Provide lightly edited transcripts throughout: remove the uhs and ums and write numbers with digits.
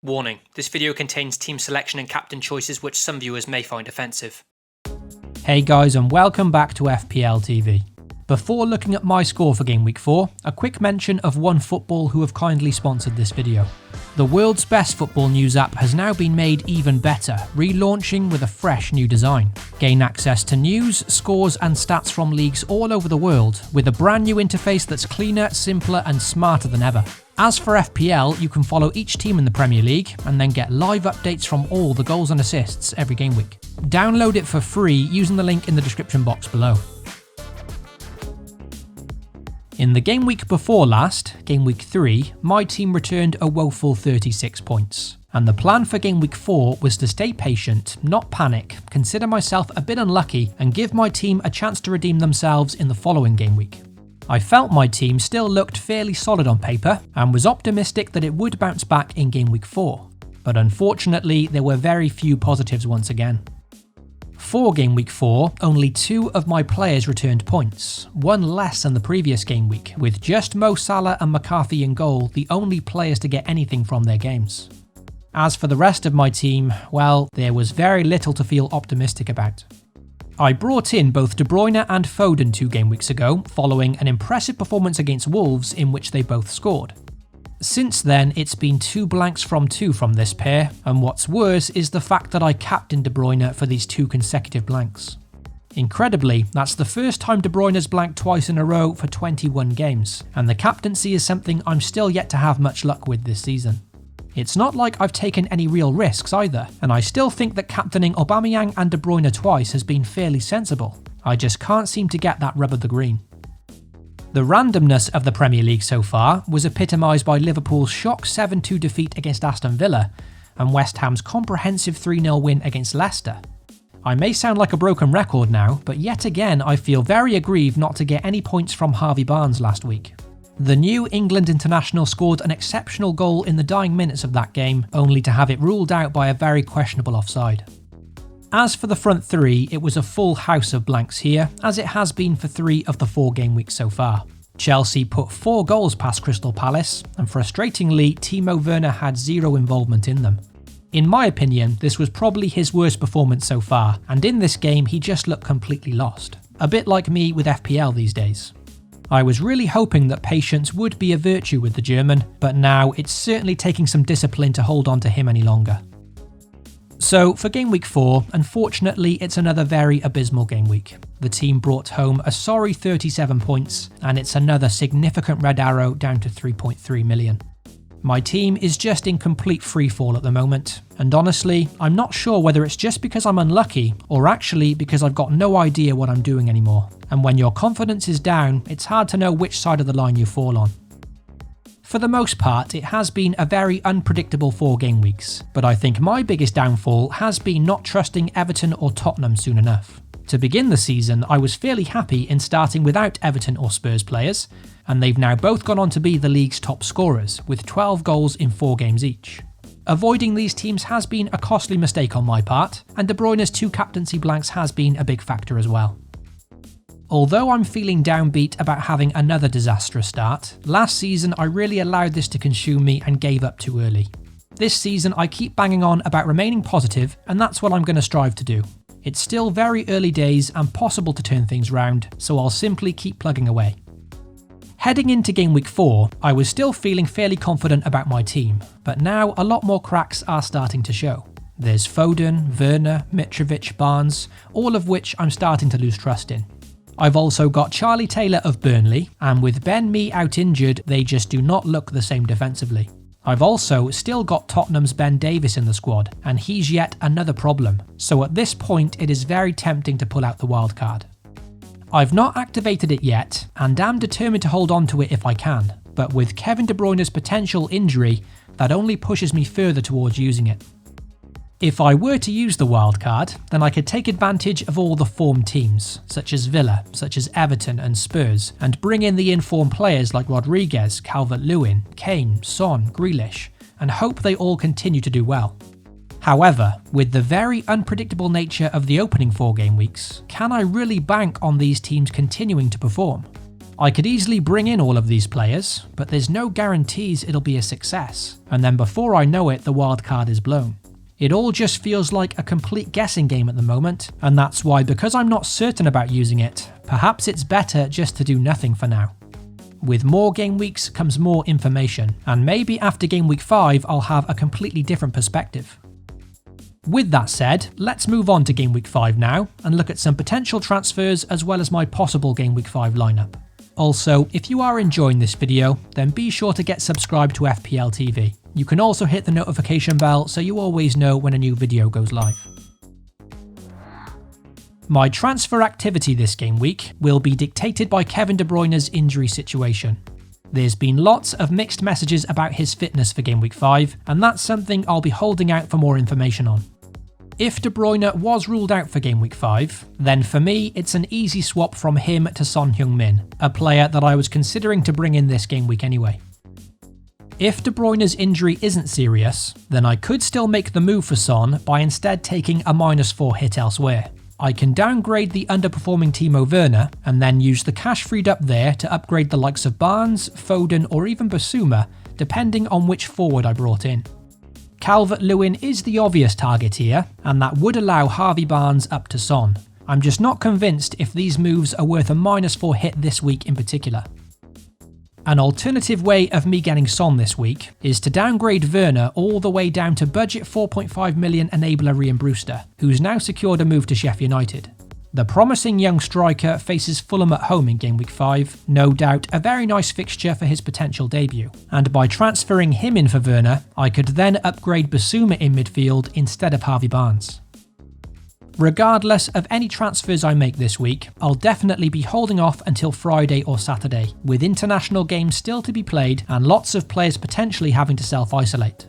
Warning, this video contains team selection and captain choices which some viewers may find offensive. Hey guys, and welcome back to FPL TV. Before looking at my score for Game Week 4, a quick mention of OneFootball who have kindly sponsored this video. The world's best football news app has now been made even better, relaunching with a fresh new design. Gain access to news, scores and stats from leagues all over the world, with a brand new interface that's cleaner, simpler and smarter than ever. As for FPL, you can follow each team in the Premier League and then get live updates from all the goals and assists every game week. Download it for free using the link in the description box below. In the game week before last, Game Week 3, my team returned a woeful 36 points. And the plan for Game Week 4 was to stay patient, not panic, consider myself a bit unlucky and give my team a chance to redeem themselves in the following game week. I felt my team still looked fairly solid on paper and was optimistic that it would bounce back in Game Week 4. But unfortunately, there were very few positives once again. For Game Week 4, only 2 of my players returned points, one less than the previous game week, with just Mo Salah and McCarthy in goal the only players to get anything from their games. As for the rest of my team, well, there was very little to feel optimistic about. I brought in both De Bruyne and Foden 2 game weeks ago, following an impressive performance against Wolves in which they both scored. Since then, it's been 2 blanks from 2 from this pair, and what's worse is the fact that I captained De Bruyne for these 2 consecutive blanks. Incredibly, that's the first time De Bruyne has blanked twice in a row for 21 games, and the captaincy is something I'm still yet to have much luck with this season. It's not like I've taken any real risks either, and I still think that captaining Aubameyang and De Bruyne twice has been fairly sensible. I just can't seem to get that rub of the green. The randomness of the Premier League so far was epitomised by Liverpool's shock 7-2 defeat against Aston Villa and West Ham's comprehensive 3-0 win against Leicester. I may sound like a broken record now, but yet again I feel very aggrieved not to get any points from Harvey Barnes last week. The new England international scored an exceptional goal in the dying minutes of that game, only to have it ruled out by a very questionable offside. As for the front 3, it was a full house of blanks here, as it has been for 3 of the 4 game weeks so far. Chelsea put 4 goals past Crystal Palace, and frustratingly, Timo Werner had 0 involvement in them. In my opinion, this was probably his worst performance so far, and in this game he just looked completely lost. A bit like me with FPL these days. I was really hoping that patience would be a virtue with the German, but now it's certainly taking some discipline to hold on to him any longer. So for Game Week 4, unfortunately it's another very abysmal game week. The team brought home a sorry 37 points, and it's another significant red arrow down to 3.3 million. My team is just in complete freefall at the moment, and honestly, I'm not sure whether it's just because I'm unlucky or actually because I've got no idea what I'm doing anymore. And when your confidence is down, it's hard to know which side of the line you fall on. For the most part, it has been a very unpredictable 4 game weeks, but I think my biggest downfall has been not trusting Everton or Tottenham soon enough. To begin the season, I was fairly happy in starting without Everton or Spurs players, and they've now both gone on to be the league's top scorers, with 12 goals in 4 games each. Avoiding these teams has been a costly mistake on my part, and De Bruyne's 2 captaincy blanks has been a big factor as well. Although I'm feeling downbeat about having another disastrous start, last season I really allowed this to consume me and gave up too early. This season I keep banging on about remaining positive, and that's what I'm going to strive to do. It's still very early days and possible to turn things round, so I'll simply keep plugging away. Heading into Game Week 4, I was still feeling fairly confident about my team, but now a lot more cracks are starting to show. There's Foden, Werner, Mitrovic, Barnes, all of which I'm starting to lose trust in. I've also got Charlie Taylor of Burnley, and with Ben Mee out injured, they just do not look the same defensively. I've also still got Tottenham's Ben Davies in the squad, and he's yet another problem, so at this point it is very tempting to pull out the wildcard. I've not activated it yet, and am determined to hold on to it if I can, but with Kevin De Bruyne's potential injury, that only pushes me further towards using it. If I were to use the wildcard, then I could take advantage of all the form teams, such as Villa, such as Everton and Spurs, and bring in the informed players like Rodriguez, Calvert-Lewin, Kane, Son, Grealish, and hope they all continue to do well. However, with the very unpredictable nature of the opening 4 game weeks, can I really bank on these teams continuing to perform? I could easily bring in all of these players, but there's no guarantees it'll be a success, and then before I know it, the wildcard is blown. It all just feels like a complete guessing game at the moment, and that's why, because I'm not certain about using it, perhaps it's better just to do nothing for now. With more game weeks comes more information, and maybe after game week 5 I'll have a completely different perspective. With that said, let's move on to game week 5 now, and look at some potential transfers as well as my possible game week 5 lineup. Also, if you are enjoying this video, then be sure to get subscribed to FPL TV. You can also hit the notification bell so you always know when a new video goes live. My transfer activity this game week will be dictated by Kevin De Bruyne's injury situation. There's been lots of mixed messages about his fitness for game week 5, and that's something I'll be holding out for more information on. If De Bruyne was ruled out for game week 5, then for me it's an easy swap from him to Son Heung-min, a player that I was considering to bring in this game week anyway. If De Bruyne's injury isn't serious, then I could still make the move for Son by instead taking a -4 hit elsewhere. I can downgrade the underperforming Timo Werner and then use the cash freed up there to upgrade the likes of Barnes, Foden or even Basuma, depending on which forward I brought in. Calvert-Lewin is the obvious target here, and that would allow Harvey Barnes up to Son. I'm just not convinced if these moves are worth a -4 hit this week in particular. An alternative way of me getting Son this week is to downgrade Werner all the way down to budget 4.5 million enabler Ryan Brewster, who's now secured a move to Sheffield United. The promising young striker faces Fulham at home in game week 5, no doubt a very nice fixture for his potential debut, and by transferring him in for Werner, I could then upgrade Basuma in midfield instead of Harvey Barnes. Regardless of any transfers I make this week, I'll definitely be holding off until Friday or Saturday, with international games still to be played and lots of players potentially having to self-isolate.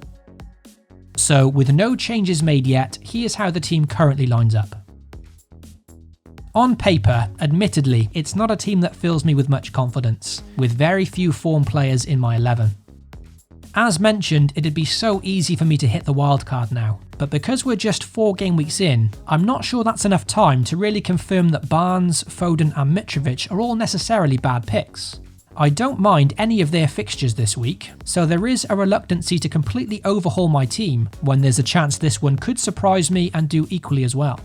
So with no changes made yet, here's how the team currently lines up. On paper, admittedly, it's not a team that fills me with much confidence, with very few form players in my 11. As mentioned, it'd be so easy for me to hit the wildcard now, but because we're just 4 game weeks in, I'm not sure that's enough time to really confirm that Barnes, Foden and Mitrovic are all necessarily bad picks. I don't mind any of their fixtures this week, so there is a reluctancy to completely overhaul my team when there's a chance this one could surprise me and do equally as well.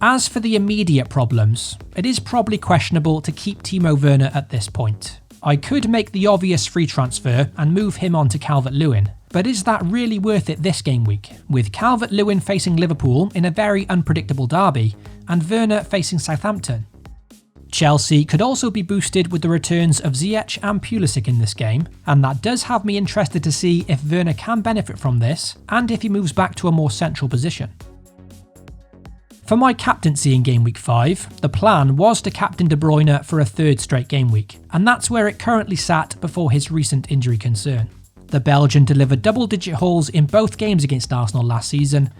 As for the immediate problems, it is probably questionable to keep Timo Werner at this point. I could make the obvious free transfer and move him on to Calvert-Lewin, but is that really worth it this game week, with Calvert-Lewin facing Liverpool in a very unpredictable derby, and Werner facing Southampton? Chelsea could also be boosted with the returns of Ziyech and Pulisic in this game, and that does have me interested to see if Werner can benefit from this, and if he moves back to a more central position. For my captaincy in game week 5, the plan was to captain De Bruyne for a 3rd straight game week, and that's where it currently sat before his recent injury concern. The Belgian delivered double-digit hauls in both games against Arsenal last season,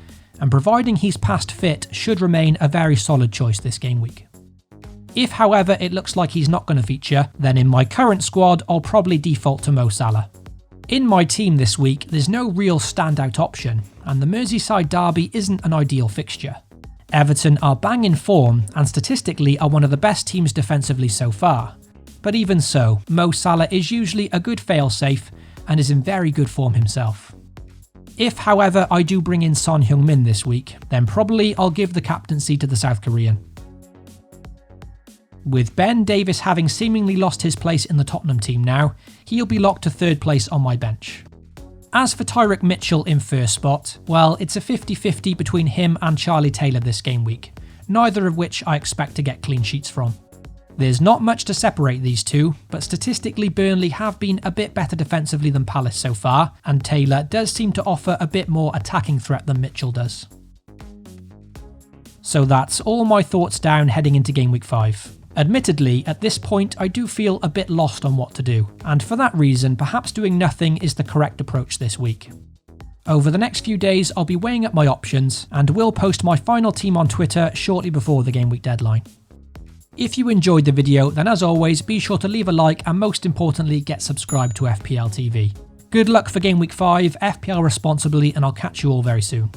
and providing he's past fit should remain a very solid choice this game week. If however it looks like he's not going to feature, then in my current squad I'll probably default to Mo Salah. In my team this week there's no real standout option, and the Merseyside derby isn't an ideal fixture. Everton are bang in form and statistically are one of the best teams defensively so far, but even so, Mo Salah is usually a good fail-safe and is in very good form himself. If however I do bring in Son Heung-min this week, then probably I'll give the captaincy to the South Korean. With Ben Davies having seemingly lost his place in the Tottenham team now, he'll be locked to 3rd place on my bench. As for Tyrick Mitchell in 1st spot, well, it's a 50-50 between him and Charlie Taylor this game week, neither of which I expect to get clean sheets from. There's not much to separate these two, but statistically Burnley have been a bit better defensively than Palace so far, and Taylor does seem to offer a bit more attacking threat than Mitchell does. So that's all my thoughts down heading into game week 5. Admittedly, at this point I do feel a bit lost on what to do, and for that reason perhaps doing nothing is the correct approach this week. Over the next few days I'll be weighing up my options, and will post my final team on Twitter shortly before the game week deadline. If you enjoyed the video, then as always be sure to leave a like and most importantly get subscribed to FPL TV. Good luck for game week 5, FPL responsibly, and I'll catch you all very soon.